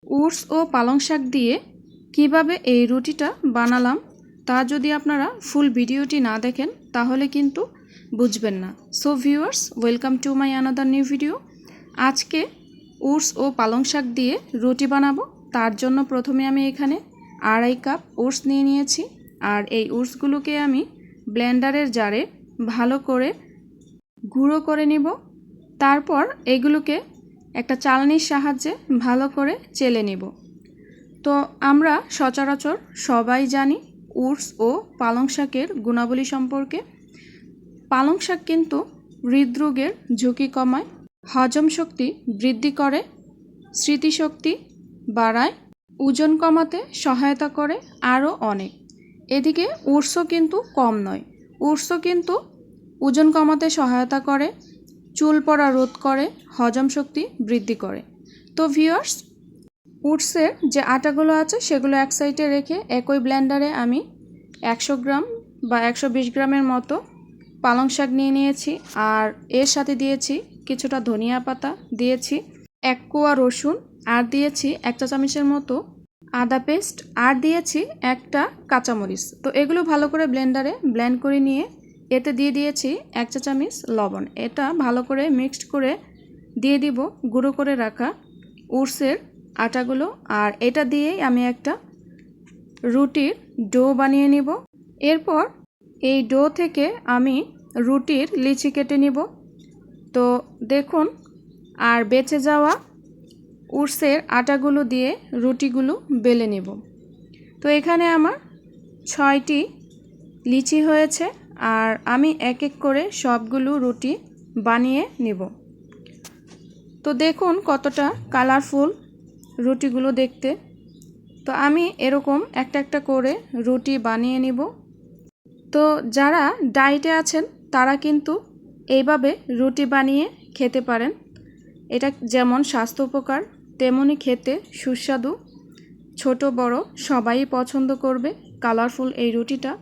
Oats ও পালং শাক দিয়ে কিভাবে এই রুটিটা বানালাম তা যদি আপনারা ফুল ভিডিওটি না দেখেন তাহলে কিন্তু বুঝবেন না। So viewers, welcome to my another new video. আজকে ওটস ও পালং শাক দিয়ে রুটি বানাবো। তার জন্য প্রথমে আমি এখানে 2.5 কাপ ওটস নিয়ে নিয়েছি। আর এই ওটসগুলোকে আমি ব্লেন্ডারের জারে ভালো করে গুঁড়ো করে নিব। তারপর এগুলোকে একটা চালনির সাহায্যে ভালো করে চেলে নিব। তো আমরা সচরাচর সবাই জানি ওটস ও পালং শাকের গুণাবলী সম্পর্কে। পালং শাক কিন্তু হৃদরোগের ঝুঁকি কমায়, হজম শক্তি বৃদ্ধি করে, স্মৃতিশক্তি বাড়ায়, ওজন কমাতে সহায়তা করে, আরও অনেক। এদিকে ওটসও কিন্তু কম নয়, ওটসও কিন্তু ওজন কমাতে সহায়তা করে, চুল পড়া রোধ করে, হজম শক্তি বৃদ্ধি করে। তো ভিউয়ার্স, ওটসের যে আটাগুলো আছে সেগুলো এক সাইডে রেখে একই ব্লেন্ডারে আমি 100 গ্রাম বা 120 গ্রামের মতো পালং শাক নিয়ে নিয়েছি। আর এর সাথে দিয়েছি কিছুটা ধনিয়া পাতা, দিয়েছি 1 কোয়া রসুন, আর দিয়েছি 1 চা চামচের মতো আদা পেস্ট, আর দিয়েছি একটা কাঁচামরিচ। তো এগুলো ভালো করে ব্লেন্ডারে ব্লেন্ড করে নিয়ে এতে দিয়ে দিয়েছি 1 চা চামচ লবণ। এটা ভালো করে মিক্সড করে দিয়ে দিব গুঁড়ো করে রাখা ওটসের আটাগুলো। আর এটা দিয়েই আমি একটা রুটির ডো বানিয়ে নিব। এরপর এই ডো থেকে আমি রুটির লিচি কেটে নিব। তো দেখুন, আর বেঁচে যাওয়া ওটসের আটাগুলো দিয়ে রুটিগুলো বেলে নেব। তো এখানে আমার 6টি লিচি হয়েছে, আর আমি এক এক করে সবগুলো রুটি বানিয়ে নেব। তো দেখুন কতটা কালারফুল রুটিগুলো দেখতে। তো আমি এরকম একটা একটা করে রুটি বানিয়ে নিব। তো যারা ডায়েটে আছেন তারা কিন্তু এইভাবে রুটি বানিয়ে খেতে পারেন। এটা যেমন স্বাস্থ্য উপকার, তেমনি খেতে সুস্বাদু। ছোট বড় সবাই পছন্দ করবে কালারফুল এই রুটিটা।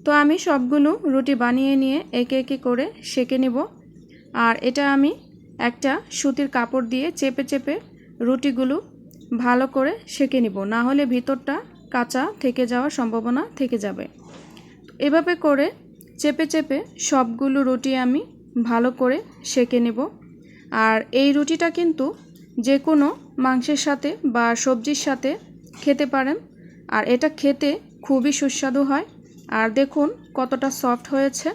তো আমি সবগুলো রুটি বানিয়ে নিয়ে একে একে করে সেঁকে নেব। আর এটা আমি একটা সুতির কাপড় দিয়ে চেপে চেপে রুটিগুলো ভালো করে সেঁকে নিব, না হলে ভিতরটা কাঁচা থেকে যাওয়ার সম্ভাবনা থেকে যাবে। এভাবে করে চেপে চেপে সবগুলো রুটি আমি ভালো করে সেঁকে নেব। আর এই রুটিটা কিন্তু যে কোনো মাংসের সাথে বা সবজির সাথে খেতে পারেন। আর এটা খেতে খুবই সুস্বাদু হয়। আর দেখুন কতটা সফট হয়েছে।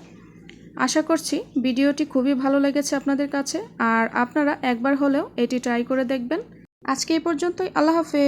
আশা করছি ভিডিওটি খুবই ভালো লেগেছে আপনাদের কাছে, আর আপনারা একবার হলেও এটি ট্রাই করে দেখবেন। আজকে এই পর্যন্তই। আল্লাহ হাফেজ।